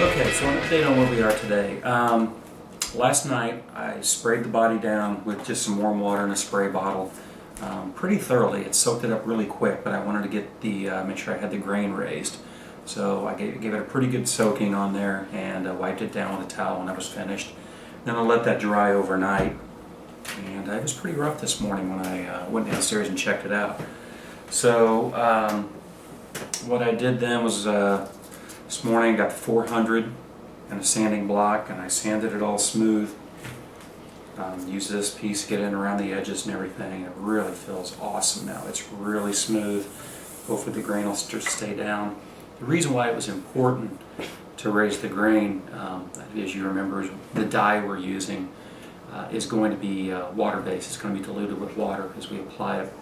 Okay, so an update on where we are today. Last night I sprayed the body down with just some warm water in a spray bottle pretty thoroughly. It soaked it up really quick, but I wanted to get make sure I had the grain raised. So I gave it a pretty good soaking on there and wiped it down with a towel when I was finished. Then I let that dry overnight, and it was pretty rough this morning when I went downstairs and checked it out. So what I did then was this morning I got 400 and a sanding block, and I sanded it all smooth. Used this piece to get in around the edges and everything. It really feels awesome now. It's really smooth. Hopefully the grain will just stay down. The reason why it was important to raise the grain, as you remember, is the dye we're using is going to be water-based. It's going to be diluted with water as we apply it.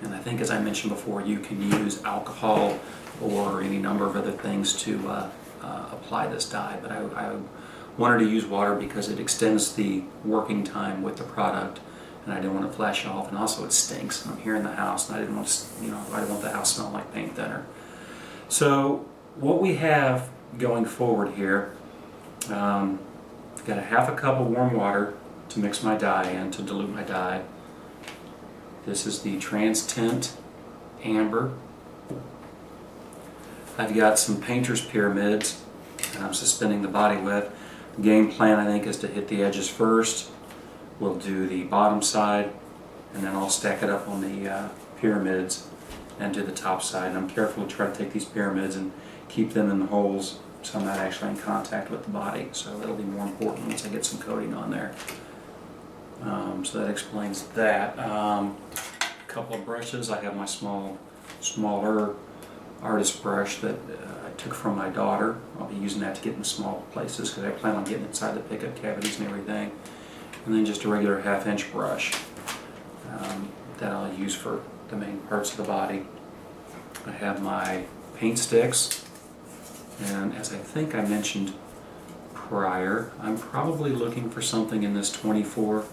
And I think, as I mentioned before, you can use alcohol or any number of other things to apply this dye. But I wanted to use water because it extends the working time with the product, and I didn't want to flash off. And also, it stinks. I'm here in the house, and I didn't want to, I didn't want the house smelling like paint thinner. So what we have going forward here, I've got a half a cup of warm water to mix my dye in, to dilute my dye. This is the TransTint Amber. I've got some painter's pyramids that I'm suspending the body with. The game plan, I think, is to hit the edges first. We'll do the bottom side, and then I'll stack it up on the pyramids and do the top side. And I'm careful to try to take these pyramids and keep them in the holes so I'm not actually in contact with the body. So that'll be more important once I get some coating on there. So that explains that. A couple of brushes. I have my smaller artist brush that I took from my daughter. I'll be using that to get in small places because I plan on getting inside the pickup cavities and everything. And then just a regular 1/2-inch brush that I'll use for the main parts of the body. I have my paint sticks, and as I think I mentioned prior, I'm probably looking for something in this 24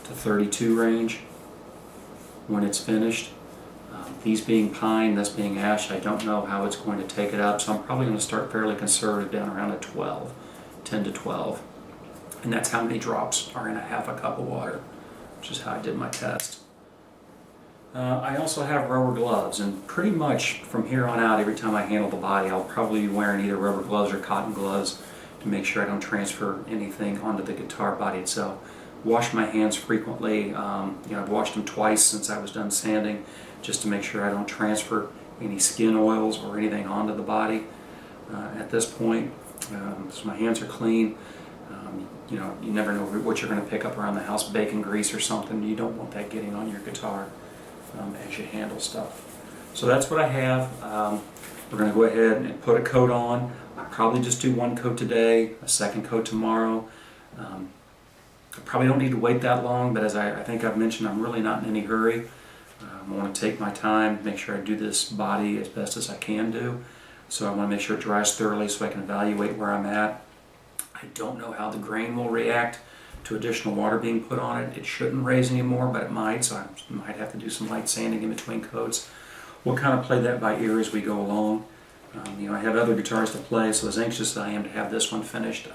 to 32 range when it's finished. These being pine, this being ash, I don't know how it's going to take it up, so I'm probably going to start fairly conservative down around a 10 to 12. And that's how many drops are in a half a cup of water, which is how I did my test. I also have rubber gloves, and pretty much from here on out, every time I handle the body, I'll probably be wearing either rubber gloves or cotton gloves to make sure I don't transfer anything onto the guitar body itself. Wash my hands frequently. I've washed them twice since I was done sanding, just to make sure I don't transfer any skin oils or anything onto the body at this point. So my hands are clean. You never know what you're going to pick up around the house, bacon grease or something. You don't want that getting on your guitar as you handle stuff. So that's what I have. We're going to go ahead and put a coat on. I'll probably just do one coat today, a second coat tomorrow. I probably don't need to wait that long, but as I think I've mentioned, I'm really not in any hurry. I want to take my time, make sure I do this body as best as I can do. So I want to make sure it dries thoroughly so I can evaluate where I'm at. I don't know how the grain will react to additional water being put on it. It shouldn't raise anymore, but it might, so I might have to do some light sanding in between coats. We'll kind of play that by ear as we go along. I have other guitars to play, so as anxious as I am to have this one finished,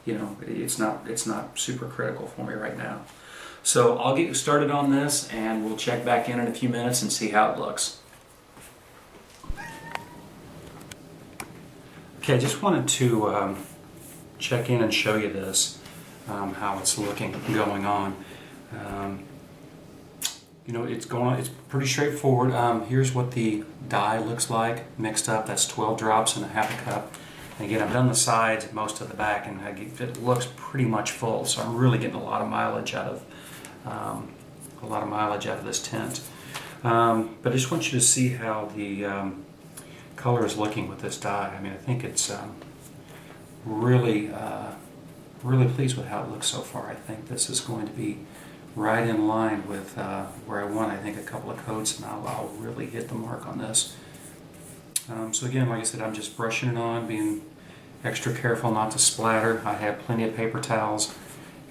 it's not super critical for me right now. So I'll get you started on this, and we'll check back in a few minutes and see how it looks. Okay, I just wanted to check in and show you this, how it's looking, going on. It's pretty straightforward. Here's what the dye looks like mixed up. That's 12 drops in a half a cup. And again, I've done the sides, most of the back, and it looks pretty much full. So I'm really getting a lot of mileage out of this tint. But I just want you to see how the color is looking with this dye. I mean, I think it's really pleased with how it looks so far. I think this is going to be right in line with where I want. I think a couple of coats, and I'll really hit the mark on this. So again, like I said, I'm just brushing it on, being extra careful not to splatter. I have plenty of paper towels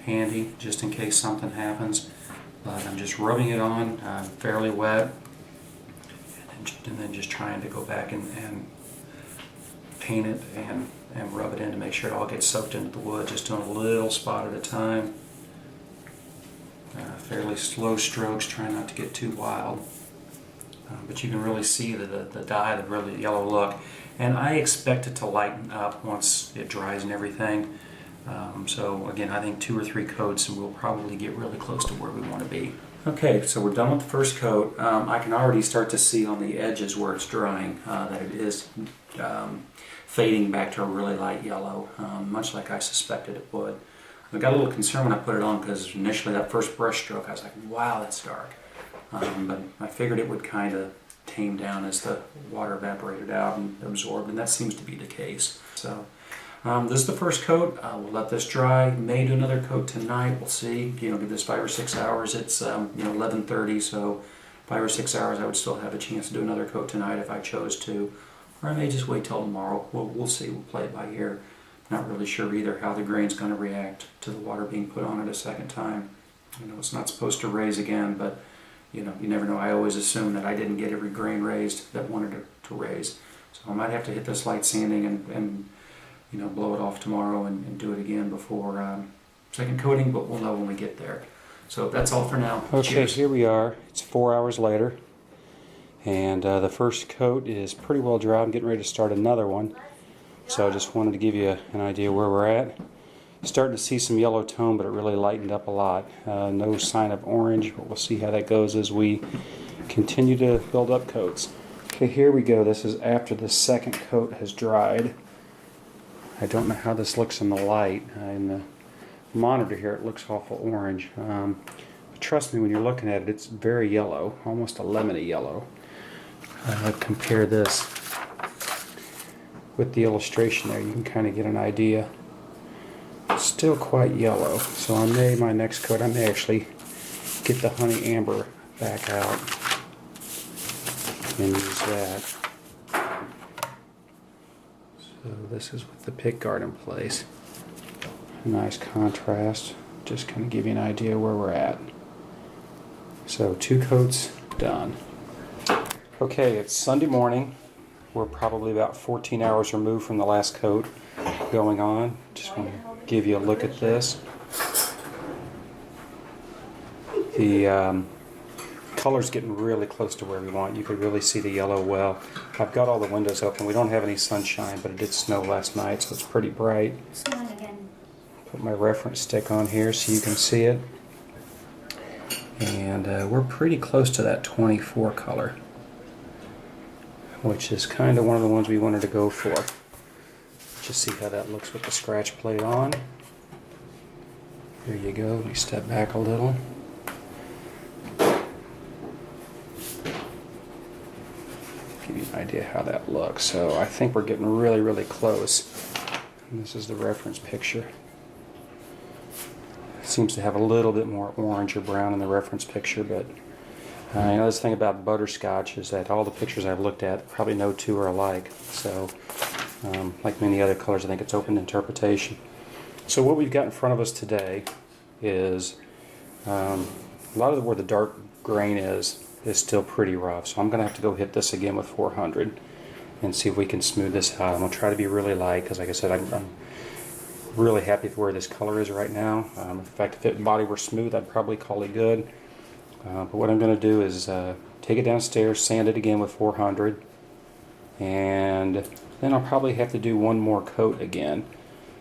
handy just in case something happens. But I'm just rubbing it on fairly wet, and then just trying to go back and paint it and and rub it in to make sure it all gets soaked into the wood, just doing a little spot at a time. Fairly slow strokes, trying not to get too wild. But you can really see the dye, the really yellow look. And I expect it to lighten up once it dries and everything. So again, I think 2 or 3 coats and we'll probably get really close to where we want to be. Okay, so we're done with the first coat. I can already start to see on the edges where it's drying that it is fading back to a really light yellow, much like I suspected it would. I got a little concerned when I put it on because initially that first brush stroke I was like, wow, that's dark. But I figured it would kind of tame down as the water evaporated out and absorbed, and that seems to be the case. So this is the first coat. We'll let this dry. May do another coat tonight. We'll see. Give this 5 or 6 hours. It's 11:30, so 5 or 6 hours I would still have a chance to do another coat tonight if I chose to. Or I may just wait till tomorrow. We'll see. We'll play it by ear. Not really sure either how the grain's going to react to the water being put on it a second time. It's not supposed to raise again, but you never know. I always assume that I didn't get every grain raised that wanted to raise. So I might have to hit this light sanding and blow it off tomorrow and do it again before second coating, but we'll know when we get there. So that's all for now. Okay, cheers. Here we are. It's 4 hours later, and the first coat is pretty well dry. I'm getting ready to start another one. So I just wanted to give you an idea where we're at. Starting to see some yellow tone, but it really lightened up a lot. No sign of orange, but we'll see how that goes as we continue to build up coats. Okay, here we go. This is after the second coat has dried. I don't know how this looks in the light. In the monitor here it looks awful orange. But trust me, when you're looking at it, it's very yellow, almost a lemony yellow. Compare this with the illustration there, you can kind of get an idea. It's still quite yellow, so my next coat, I may actually get the honey amber back out and use that. So this is with the pick guard in place. A nice contrast, just kind of give you an idea where we're at. So 2 coats done. Okay, it's Sunday morning. We're probably about 14 hours removed from the last coat going on. Just want to give you a look at this. The color's getting really close to where we want. You could really see the yellow well. I've got all the windows open. We don't have any sunshine, but it did snow last night, so it's pretty bright. Snowing again. Put my reference stick on here so you can see it. And we're pretty close to that 24 color, which is kind of one of the ones we wanted to go for. Just see how that looks with the scratch plate on. There you go. We step back a little. Give you an idea how that looks. So I think we're getting really, really close. And this is the reference picture. It seems to have a little bit more orange or brown in the reference picture, but this thing about butterscotch is that all the pictures I've looked at, probably no 2 are alike. So, like many other colors, I think it's open to interpretation. So what we've got in front of us today is a lot of where the dark grain is still pretty rough. So I'm going to have to go hit this again with 400 and see if we can smooth this out. I'm going to try to be really light because, like I said, I'm really happy with where this color is right now. In fact, if the body were smooth, I'd probably call it good. But what I'm going to do is take it downstairs, sand it again with 400, and then I'll probably have to do one more coat again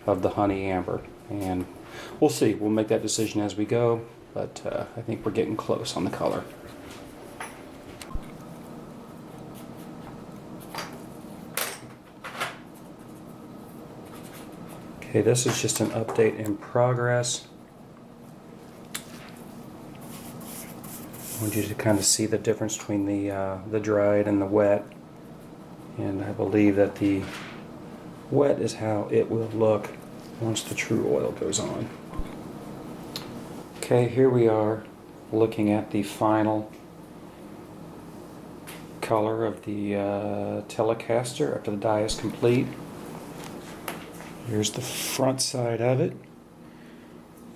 of the honey amber. And we'll see. We'll make that decision as we go, but I think we're getting close on the color. Okay, this is just an update in progress. I want you to kind of see the difference between the dried and the wet, and I believe that the wet is how it will look once the true oil goes on. Okay, here we are looking at the final color of the Telecaster after the dye is complete. Here's the front side of it.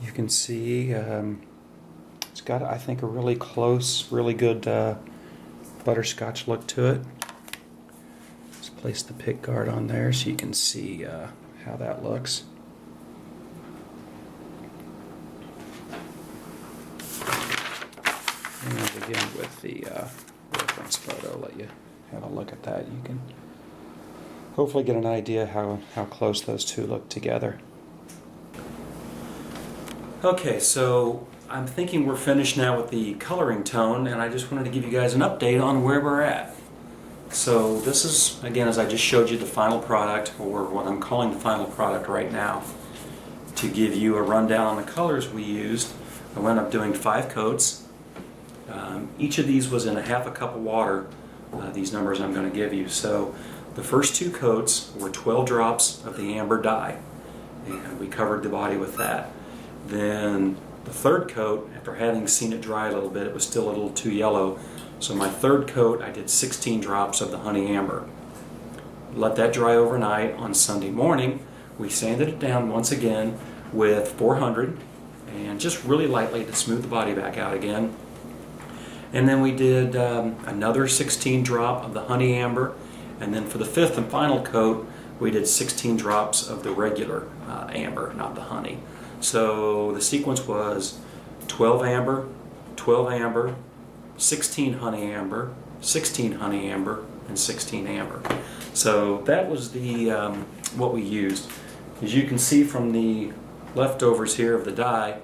You can see it's got, I think, a really close, really good butterscotch look to it. Let's place the pick guard on there so you can see how that looks. And I'll begin with the reference photo, let you have a look at that. You can hopefully get an idea how close those two look together. Okay, so I'm thinking we're finished now with the coloring tone, and I just wanted to give you guys an update on where we're at. So this is, again, as I just showed you, the final product, or what I'm calling the final product right now. To give you a rundown on the colors we used, I wound up doing 5 coats. Each of these was in a half a cup of water, these numbers I'm going to give you. So the first 2 coats were 12 drops of the amber dye, and we covered the body with that. Then the 3rd coat, after having seen it dry a little bit, it was still a little too yellow. So my 3rd coat, I did 16 drops of the honey amber. Let that dry overnight. On Sunday morning, we sanded it down once again with 400, and just really lightly to smooth the body back out again. And then we did another 16 drop of the honey amber, and then for the 5th and final coat, we did 16 drops of the regular amber, not the honey. So the sequence was 12 amber, 12 amber, 16 honey amber, 16 honey amber, and 16 amber. So that was the what we used. As you can see from the leftovers here of the dye,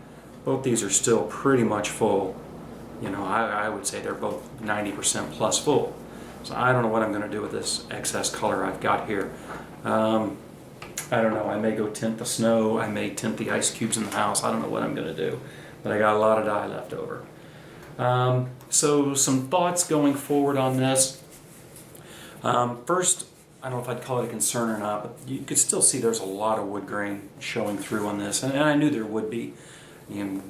both these are still pretty much full. You know, I would say they're both 90% plus full. So I don't know what I'm going to do with this excess color I've got here. I don't know, I may go tint the snow, I may tint the ice cubes in the house, I don't know what I'm going to do. But I got a lot of dye left over. So some thoughts going forward on this. First, I don't know if I'd call it a concern or not, but you could still see there's a lot of wood grain showing through on this, and I knew there would be. And,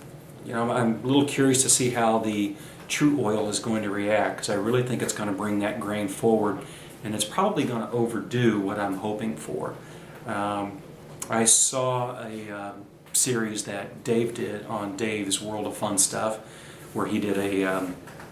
you know, I'm a little curious to see how the true oil is going to react, because I really think it's going to bring that grain forward, and it's probably going to overdo what I'm hoping for. I saw a series that Dave did on Dave's World of Fun Stuff, where he did a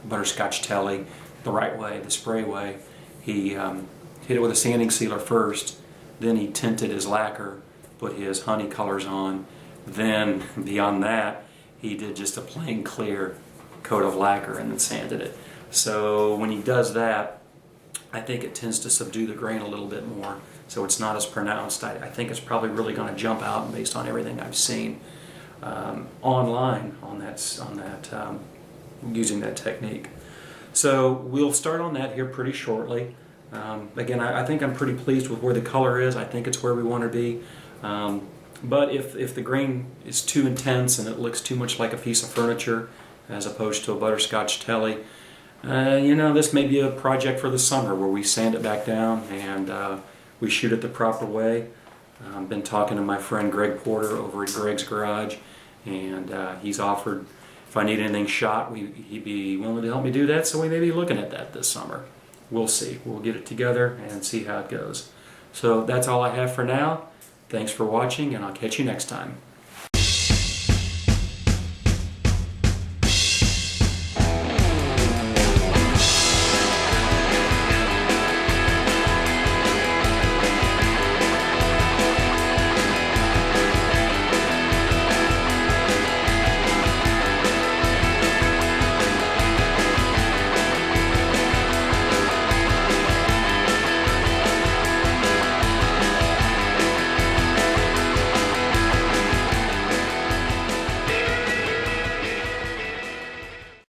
butterscotch telly the right way, the spray way. He hit it with a sanding sealer first, then he tinted his lacquer, put his honey colors on, then beyond that he did just a plain clear coat of lacquer and then sanded it. So when he does that, I think it tends to subdue the grain a little bit more, so it's not as pronounced. I think it's probably really going to jump out based on everything I've seen online on that using that technique. So we'll start on that here pretty shortly. Again, I think I'm pretty pleased with where the color is. I think it's where we want to be. But if the grain is too intense and it looks too much like a piece of furniture as opposed to a butterscotch telly, you know, this may be a project for the summer where we sand it back down and we shoot it the proper way. I've been talking to my friend Greg Porter over at Greg's Garage, and he's offered if I need anything shot, he'd be willing to help me do that, so we may be looking at that this summer. We'll see. We'll get it together and see how it goes. So that's all I have for now. Thanks for watching, and I'll catch you next time.